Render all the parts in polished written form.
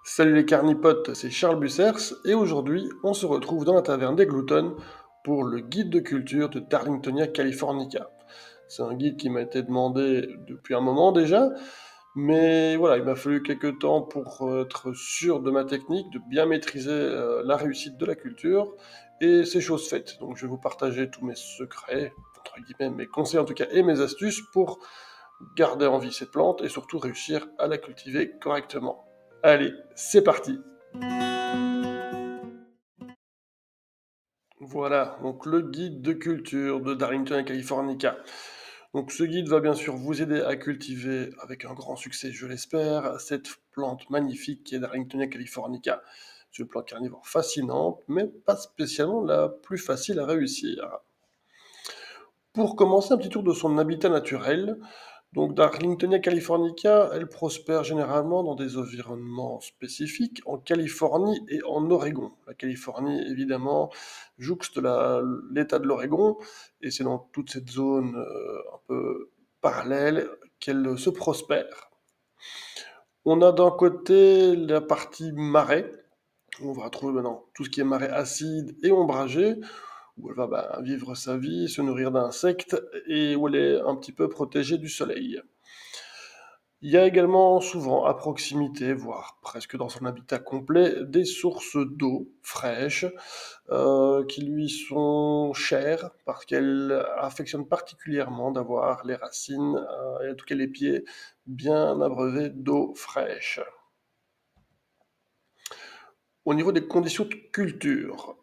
Salut les carnipotes, c'est Charles Bussers et aujourd'hui on se retrouve dans la taverne des Glouton pour le guide de culture de Darlingtonia Californica. C'est un guide qui m'a été demandé depuis un moment déjà, mais voilà, il m'a fallu quelques temps pour être sûr de ma technique, de bien maîtriser la réussite de la culture, et c'est chose faite. Donc je vais vous partager tous mes secrets, entre guillemets, mes conseils en tout cas, et mes astuces pour garder en vie cette plante et surtout réussir à la cultiver correctement. Allez, c'est parti. Voilà, donc le guide de culture de Darlington et Californica. Donc ce guide va bien sûr vous aider à cultiver, avec un grand succès je l'espère, cette plante magnifique qui est Darlingtonia californica. C'est une plante carnivore fascinante, mais pas spécialement la plus facile à réussir. Pour commencer, un petit tour de son habitat naturel. Donc Darlingtonia californica, elle prospère généralement dans des environnements spécifiques en Californie et en Oregon. La Californie, évidemment, jouxte l'état de l'Oregon, et c'est dans toute cette zone un peu parallèle qu'elle se prospère. On a d'un côté la partie marais, où on va trouver maintenant tout ce qui est marais acide et ombragé, où elle va vivre sa vie, se nourrir d'insectes, et où elle est un petit peu protégée du soleil. Il y a également souvent à proximité, voire presque dans son habitat complet, des sources d'eau fraîche qui lui sont chères parce qu'elle affectionne particulièrement d'avoir les racines et en tout cas les pieds bien abreuvés d'eau fraîche. Au niveau des conditions de culture,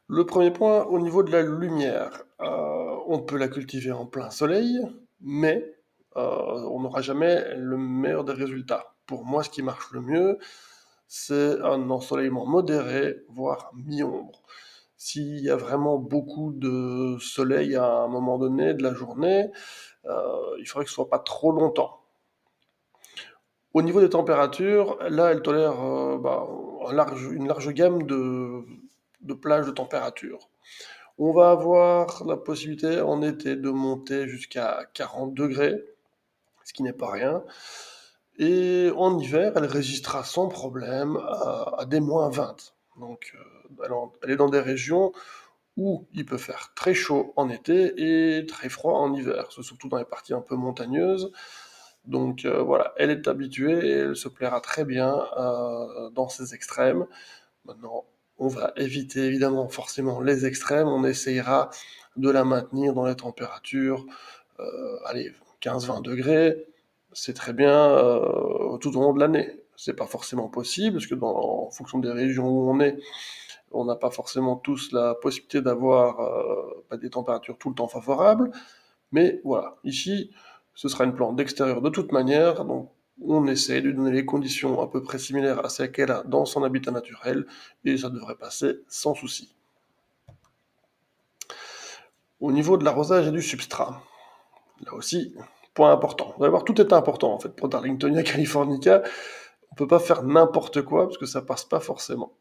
le premier point au niveau de la lumière, on peut la cultiver en plein soleil, mais on n'aura jamais le meilleur des résultats. Pour moi, ce qui marche le mieux, c'est un ensoleillement modéré, voire mi-ombre. S'il y a vraiment beaucoup de soleil à un moment donné de la journée, il faudrait que ce soit pas trop longtemps. Au niveau des températures, là, elle tolère une large gamme de plages de température. On va avoir la possibilité en été de monter jusqu'à 40 degrés, ce qui n'est pas rien. Et en hiver, elle résistera sans problème à des moins 20. Donc, elle est dans des régions où il peut faire très chaud en été et très froid en hiver, surtout dans les parties un peu montagneuses. Donc voilà, elle est habituée et elle se plaira très bien dans ces extrêmes. Maintenant, on va éviter évidemment forcément les extrêmes, on essayera de la maintenir dans les températures, allez, 15-20 degrés, c'est très bien tout au long de l'année. C'est pas forcément possible, parce que en fonction des régions où on est, on n'a pas forcément tous la possibilité d'avoir des températures tout le temps favorables, mais voilà, ici, ce sera une plante d'extérieur de toute manière, donc on essaie de lui donner les conditions à peu près similaires à celles qu'elle a dans son habitat naturel, et ça devrait passer sans souci. Au niveau de l'arrosage et du substrat, là aussi, point important. Vous allez voir, tout est important en fait pour Darlingtonia californica. On peut pas faire n'importe quoi parce que ça passe pas forcément.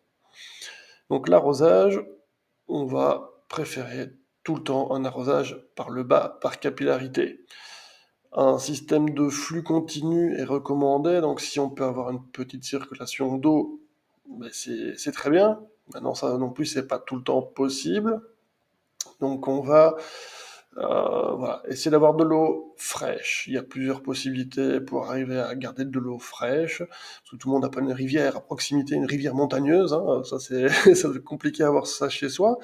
Donc l'arrosage, on va préférer tout le temps un arrosage par le bas, par capillarité. Un système de flux continu est recommandé, donc si on peut avoir une petite circulation d'eau, c'est très bien. Maintenant, ça non plus, c'est pas tout le temps possible. Donc on va voilà, essayer d'avoir de l'eau fraîche. Il y a plusieurs possibilités pour arriver à garder de l'eau fraîche, parce que tout le monde n'a pas une rivière à proximité, une rivière montagneuse, hein. Ça c'est ça va être compliqué à avoir ça chez soi,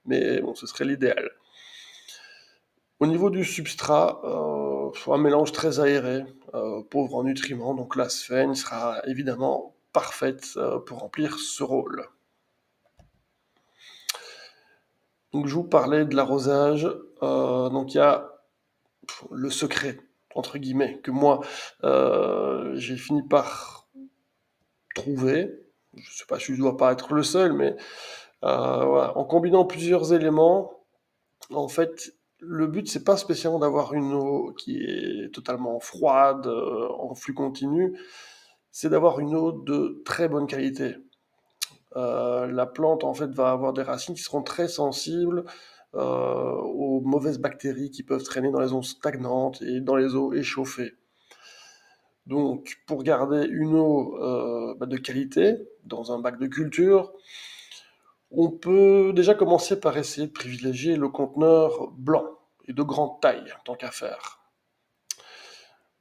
mais bon, ce serait l'idéal. Au niveau du substrat, un mélange très aéré, pauvre en nutriments, donc la sphène sera évidemment parfaite pour remplir ce rôle. Donc je vous parlais de l'arrosage, donc il y a le secret, entre guillemets, que moi j'ai fini par trouver. Je sais pas, je ne dois pas être le seul, mais voilà, en combinant plusieurs éléments, en fait, le but, c'est pas spécialement d'avoir une eau qui est totalement froide, en flux continu, c'est d'avoir une eau de très bonne qualité. La plante, en fait, va avoir des racines qui seront très sensibles aux mauvaises bactéries qui peuvent traîner dans les eaux stagnantes et dans les eaux échauffées. Donc, pour garder une eau de qualité dans un bac de culture, on peut déjà commencer par essayer de privilégier le conteneur blanc et de grande taille, tant qu'à faire.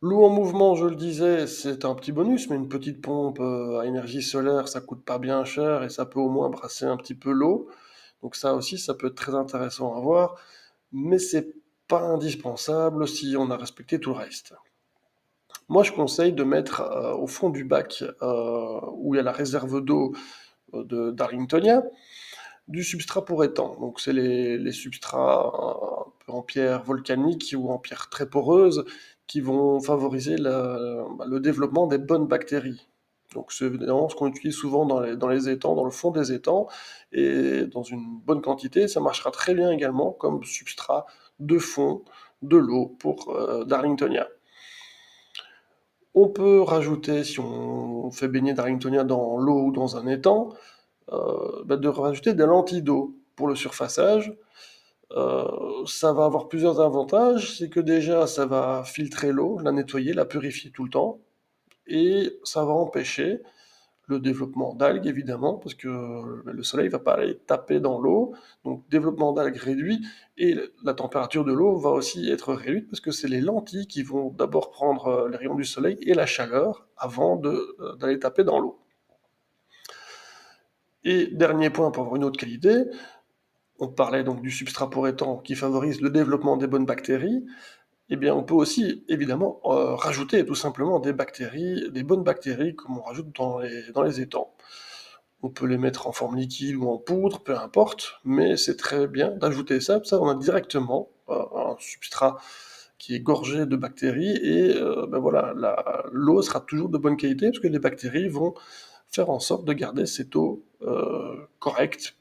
L'eau en mouvement, je le disais, c'est un petit bonus, mais une petite pompe à énergie solaire, ça coûte pas bien cher et ça peut au moins brasser un petit peu l'eau. Donc ça aussi, ça peut être très intéressant à voir, mais c'est pas indispensable si on a respecté tout le reste. Moi, je conseille de mettre au fond du bac où il y a la réserve d'eau de Darlingtonia, du substrat pour étang. Donc, c'est les substrats un peu en pierre volcanique ou en pierre très poreuse qui vont favoriser le développement des bonnes bactéries. Donc, c'est évidemment ce qu'on utilise souvent dans les étangs, dans le fond des étangs, et dans une bonne quantité, ça marchera très bien également comme substrat de fond de l'eau pour Darlingtonia. On peut rajouter, si on fait baigner Darlingtonia dans l'eau ou dans un étang, de rajouter des lentilles d'eau pour le surfaçage. Ça va avoir plusieurs avantages. C'est que déjà, ça va filtrer l'eau, la nettoyer, la purifier tout le temps. Et ça va empêcher le développement d'algues, évidemment, parce que le soleil ne va pas aller taper dans l'eau. Donc, développement d'algues réduit. Et la température de l'eau va aussi être réduite, parce que c'est les lentilles qui vont d'abord prendre les rayons du soleil et la chaleur avant d'aller taper dans l'eau. Et dernier point pour avoir une eau de qualité, on parlait donc du substrat pour étang qui favorise le développement des bonnes bactéries. Eh bien, on peut aussi évidemment rajouter tout simplement des bactéries, des bonnes bactéries comme on rajoute dans les étangs. On peut les mettre en forme liquide ou en poudre, peu importe, mais c'est très bien d'ajouter ça. Ça, on a directement un substrat qui est gorgé de bactéries et voilà, l'eau sera toujours de bonne qualité parce que les bactéries vont faire en sorte de garder cette eau correcte,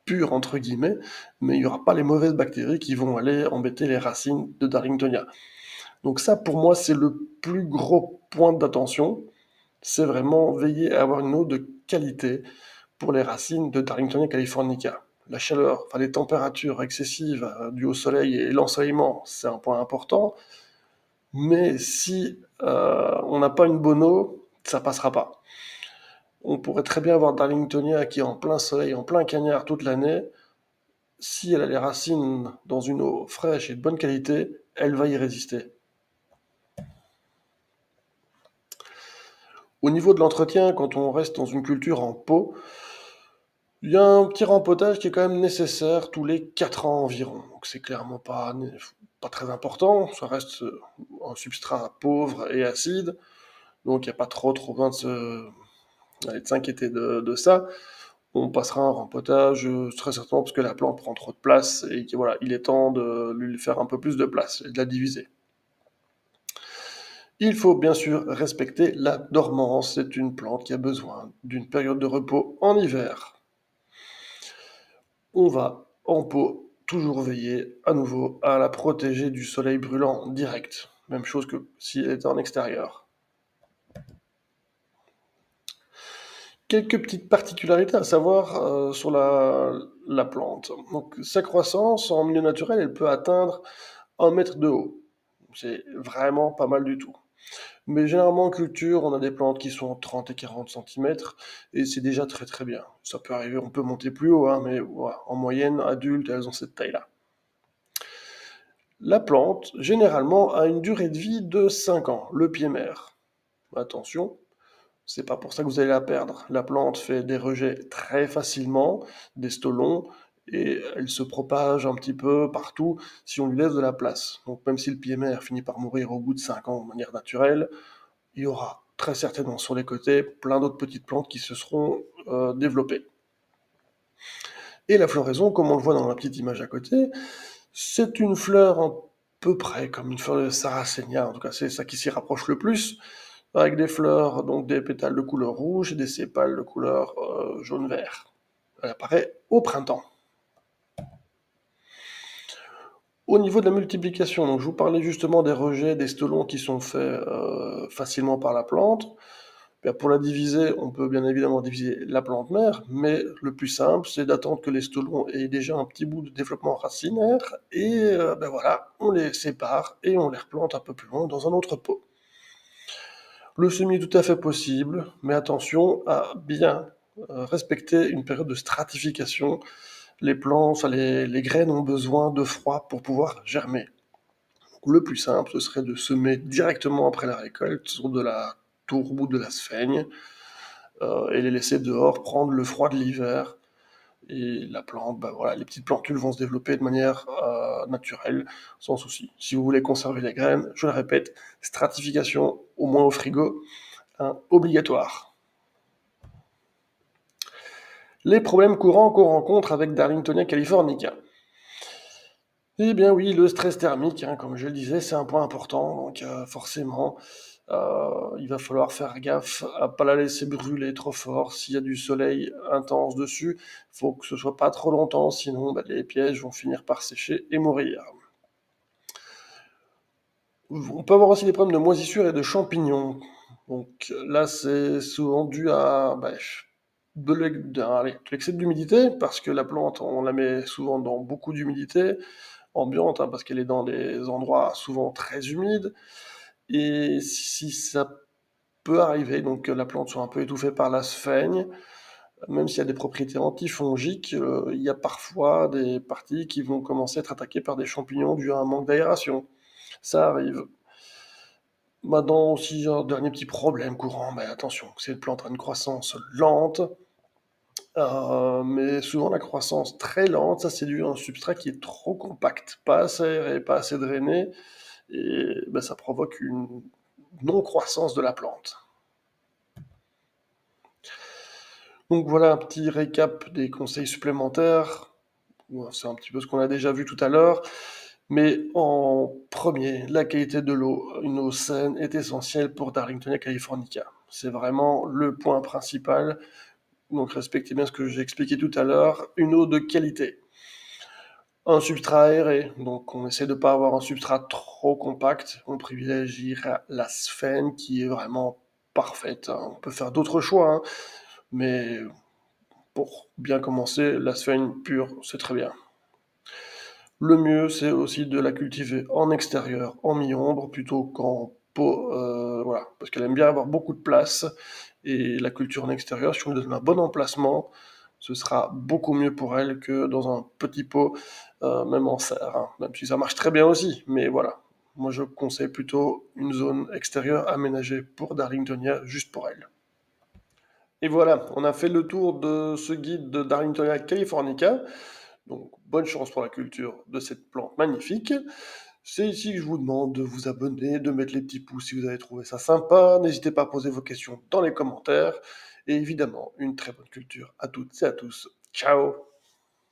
pure entre guillemets, mais il n'y aura pas les mauvaises bactéries qui vont aller embêter les racines de Darlingtonia. Donc ça, pour moi, c'est le plus gros point d'attention. C'est vraiment veiller à avoir une eau de qualité pour les racines de Darlingtonia californica. La chaleur, enfin les températures excessives dues au soleil et l'ensoleillement, c'est un point important. Mais si on n'a pas une bonne eau, ça passera pas. On pourrait très bien avoir Darlingtonia qui est en plein soleil, en plein cagnard toute l'année. Si elle a les racines dans une eau fraîche et de bonne qualité, elle va y résister. Au niveau de l'entretien, quand on reste dans une culture en pot, il y a un petit rempotage qui est quand même nécessaire tous les 4 ans environ. Donc c'est clairement pas très important, ça reste un substrat pauvre et acide, donc il n'y a pas trop besoin de s'inquiéter de ça. On passera un rempotage très certainement parce que la plante prend trop de place et que, voilà, il est temps de lui faire un peu plus de place et de la diviser. Il faut bien sûr respecter la dormance, c'est une plante qui a besoin d'une période de repos en hiver. On va, en pot, toujours veiller à nouveau à la protéger du soleil brûlant direct. Même chose que si elle était en extérieur. Quelques petites particularités à savoir sur la plante. Donc, sa croissance en milieu naturel, elle peut atteindre 1 mètre de haut. C'est vraiment pas mal du tout. Mais généralement en culture, on a des plantes qui sont 30 et 40 cm et c'est déjà très très bien. Ça peut arriver, on peut monter plus haut, hein, mais voilà, en moyenne, adultes, elles ont cette taille-là. La plante, généralement, a une durée de vie de 5 ans, le pied mère. Attention, c'est pas pour ça que vous allez la perdre. La plante fait des rejets très facilement, des stolons, et elle se propage un petit peu partout si on lui laisse de la place. Donc même si le pied mère finit par mourir au bout de 5 ans de manière naturelle, il y aura très certainement sur les côtés plein d'autres petites plantes qui se seront développées. Et la floraison, comme on le voit dans la petite image à côté, c'est une fleur à peu près comme une fleur de Sarracenia, en tout cas c'est ça qui s'y rapproche le plus, avec des fleurs, donc des pétales de couleur rouge et des sépales de couleur jaune-vert. Elle apparaît au printemps. Au niveau de la multiplication, donc je vous parlais justement des rejets, des stolons qui sont faits facilement par la plante. Bien, pour la diviser, on peut bien évidemment diviser la plante mère, mais le plus simple, c'est d'attendre que les stolons aient déjà un petit bout de développement racinaire, et voilà, on les sépare et on les replante un peu plus loin dans un autre pot. Le semis est tout à fait possible, mais attention à bien respecter une période de stratification. Les plants, enfin les graines ont besoin de froid pour pouvoir germer. Donc, le plus simple, ce serait de semer directement après la récolte sur de la tourbe ou de la sphaigne et les laisser dehors prendre le froid de l'hiver. Et la plante, bah voilà, les petites plantules vont se développer de manière naturelle, sans souci. Si vous voulez conserver les graines, je le répète, stratification, au moins au frigo, hein, obligatoire. Les problèmes courants qu'on rencontre avec Darlingtonia californica. Eh bien oui, le stress thermique, hein, comme je le disais, c'est un point important, donc forcément, il va falloir faire gaffe à pas la laisser brûler trop fort. S'il y a du soleil intense dessus, il faut que ce soit pas trop longtemps, sinon bah, les pièges vont finir par sécher et mourir. On peut avoir aussi des problèmes de moisissure et de champignons. Donc là, c'est souvent dû à l'excès d'humidité, parce que la plante, on la met souvent dans beaucoup d'humidité ambiante, hein, parce qu'elle est dans des endroits souvent très humides. Et si ça peut arriver, donc que la plante soit un peu étouffée par la sphaigne, même s'il y a des propriétés antifongiques, il y a parfois des parties qui vont commencer à être attaquées par des champignons dus à un manque d'aération. Ça arrive. Maintenant aussi, un dernier petit problème courant, mais attention, cette plante a une croissance lente, mais souvent la croissance très lente, ça c'est dû à un substrat qui est trop compact, pas assez aéré, pas assez drainé, et ben, ça provoque une non-croissance de la plante. Donc voilà un petit récap des conseils supplémentaires. C'est un petit peu ce qu'on a déjà vu tout à l'heure. Mais en premier, la qualité de l'eau. Une eau saine est essentielle pour Darlingtonia californica. C'est vraiment le point principal. Donc respectez bien ce que j'ai expliqué tout à l'heure. Une eau de qualité. Un substrat aéré. Donc on essaie de ne pas avoir un substrat trop compact. On privilégie la sphène qui est vraiment parfaite. On peut faire d'autres choix, hein, mais pour bien commencer, la sphène pure, c'est très bien. Le mieux, c'est aussi de la cultiver en extérieur, en mi-ombre, plutôt qu'en pot, voilà, parce qu'elle aime bien avoir beaucoup de place, et la culture en extérieur, si on lui donne un bon emplacement, ce sera beaucoup mieux pour elle que dans un petit pot, même en serre, hein, même si ça marche très bien aussi, mais voilà. Moi, je conseille plutôt une zone extérieure aménagée pour Darlingtonia, juste pour elle. Et voilà, on a fait le tour de ce guide de Darlingtonia californica. Donc, bonne chance pour la culture de cette plante magnifique. C'est ici que je vous demande de vous abonner, de mettre les petits pouces si vous avez trouvé ça sympa. N'hésitez pas à poser vos questions dans les commentaires. Et évidemment, une très bonne culture à toutes et à tous. Ciao!